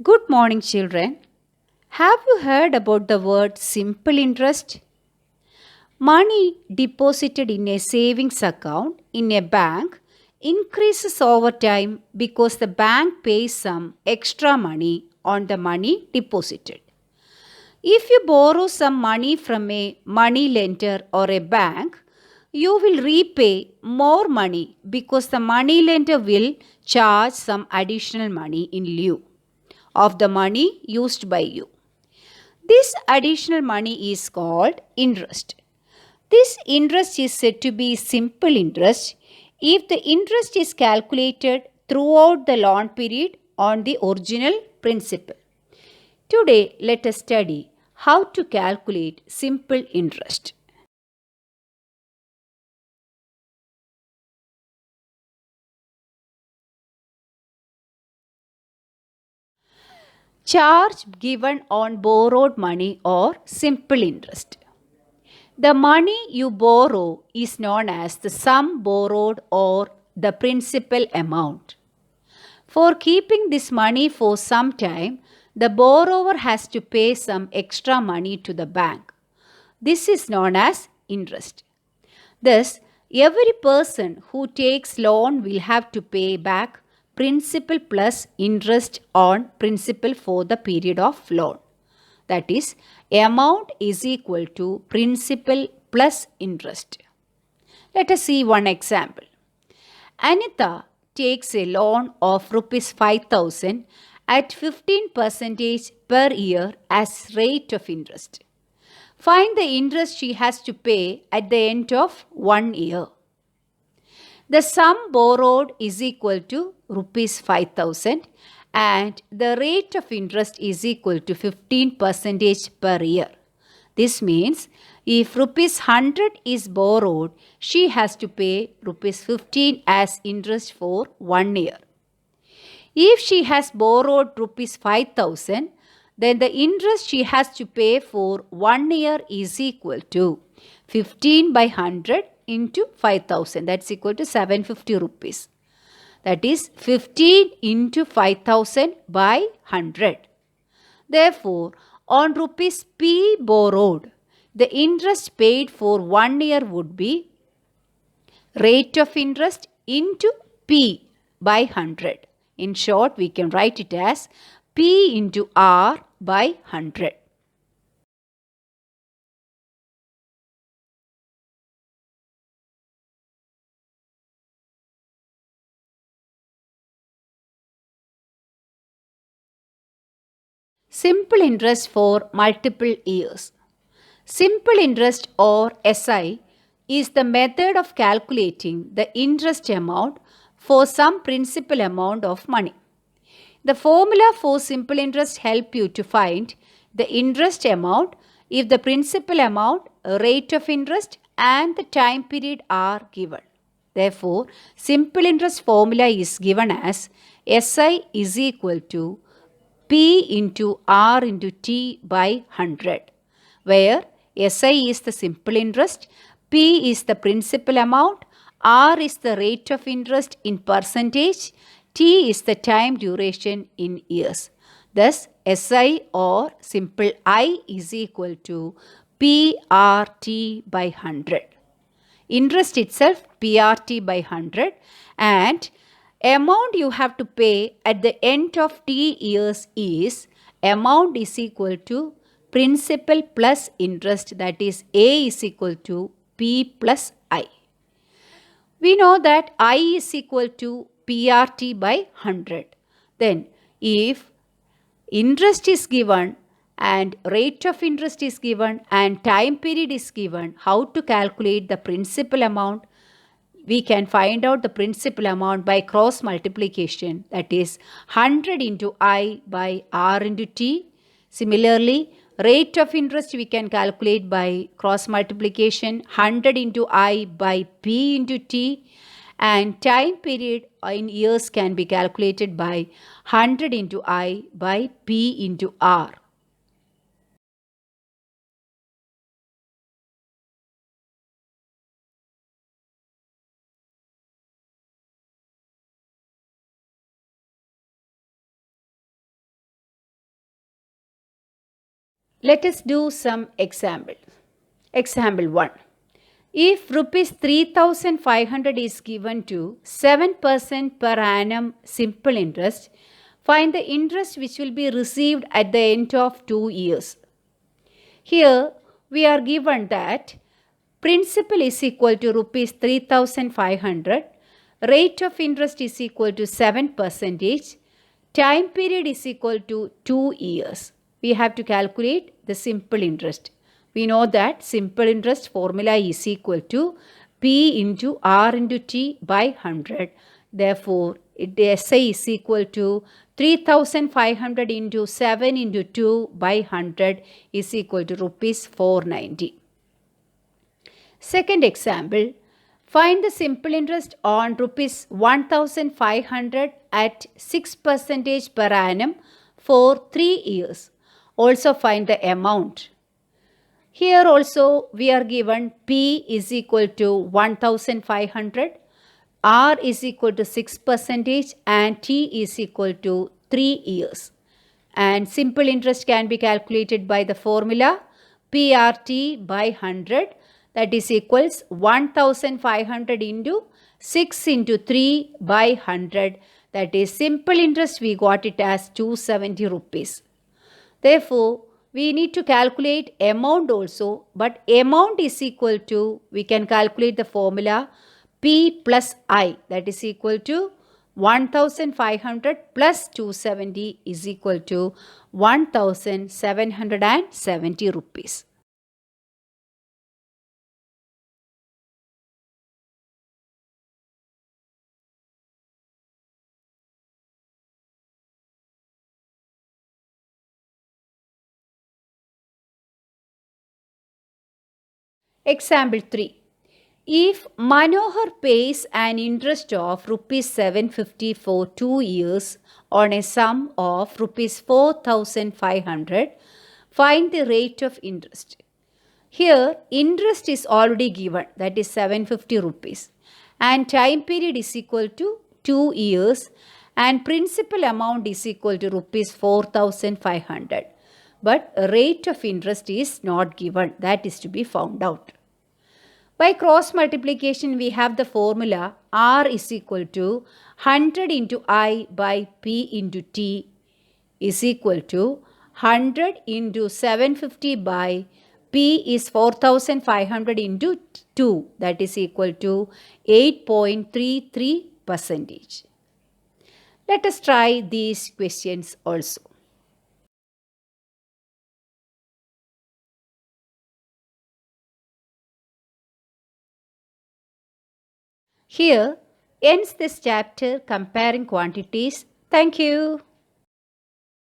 Good morning, children. Have you heard about the word simple interest? Money deposited in a savings account in a bank increases over time because the bank pays some extra money on the money deposited. If you borrow some money from a money lender or a bank, you will repay more money because the money lender will charge some additional money in lieu of the money used by you. This additional money is called interest. This interest is said to be simple interest if the interest is calculated throughout the loan period on the original principal. Today, let us study how to calculate simple interest. Charge given on borrowed money or simple interest. The money you borrow is known as the sum borrowed or the principal amount. For keeping this money for some time, the borrower has to pay some extra money to the bank. This is known as interest. Thus, every person who takes loan will have to pay back principal plus interest on principal for the period of loan. That is, amount is equal to principal plus interest. Let us see one example. Anita takes a loan of rupees 5000 at 15% per year as rate of interest. Find the interest she has to pay at the end of 1 year. The sum borrowed is equal to rupees 5000 and the rate of interest is equal to 15% per year. This means if rupees 100 is borrowed, she has to pay rupees 15 as interest for 1 year. If she has borrowed rupees 5000, then the interest she has to pay for 1 year is equal to 15 by 100 into 5000. That's equal to 750 rupees. That is 15 into 5000 by 100. Therefore, on rupees P borrowed, the interest paid for 1 year would be rate of interest into P by 100. In short, we can write it as P into R by 100. Simple interest for multiple years. Simple interest or SI is the method of calculating the interest amount for some principal amount of money. The formula for simple interest help you to find the interest amount if the principal amount, rate of interest and the time period are given. Therefore, simple interest formula is given as SI is equal to P into R into T by 100, where SI is the simple interest, P is the principal amount, R is the rate of interest in percentage, T is the time duration in years. Thus, SI or simple I is equal to PRT by 100. Interest itself PRT by 100 and amount you have to pay at the end of T years is amount is equal to principal plus interest, that is A is equal to P plus I. We know that I is equal to PRT by 100. Then if interest is given and rate of interest is given and time period is given, how to calculate the principal amount? We can find out the principal amount by cross multiplication, that is 100 into I by R into T. Similarly, rate of interest we can calculate by cross multiplication 100 into I by P into T, and time period in years can be calculated by 100 into I by P into R. Let us do some example. Example 1. If rupees 3,500 is given to 7% per annum simple interest, find the interest which will be received at the end of 2 years. Here we are given that principal is equal to rupees 3,500, rate of interest is equal to 7%, time period is equal to 2 years. We have to calculate the simple interest. We know that simple interest formula is equal to P into R into T by 100. Therefore, the SA is equal to 3,500 into 7 into 2 by 100 is equal to rupees 490. Second example, find the simple interest on rupees 1,500 at 6% per annum for 3 years. Also find the amount. Here also we are given P is equal to 1,500, R is equal to 6% and T is equal to 3 years. And simple interest can be calculated by the formula PRT by 100, that is equals 1,500 into 6 into 3 by 100, that is simple interest we got it as 270 rupees. Therefore, we need to calculate amount also, but amount is equal to, we can calculate the formula P plus I, that is equal to 1,500 plus 270 is equal to 1,770 rupees. Example 3. If Manohar pays an interest of rupees 750 for 2 years on a sum of rupees 4,500, find the rate of interest. Here, interest is already given, that is 750 rupees, and time period is equal to 2 years, and principal amount is equal to rupees 4,500. But rate of interest is not given, that is to be found out. By cross multiplication, we have the formula R is equal to 100 into I by P into T is equal to 100 into 750 by P is 4,500 into 2, that is equal to 8.33%. Let us try these questions also. Here ends this chapter comparing quantities. Thank you.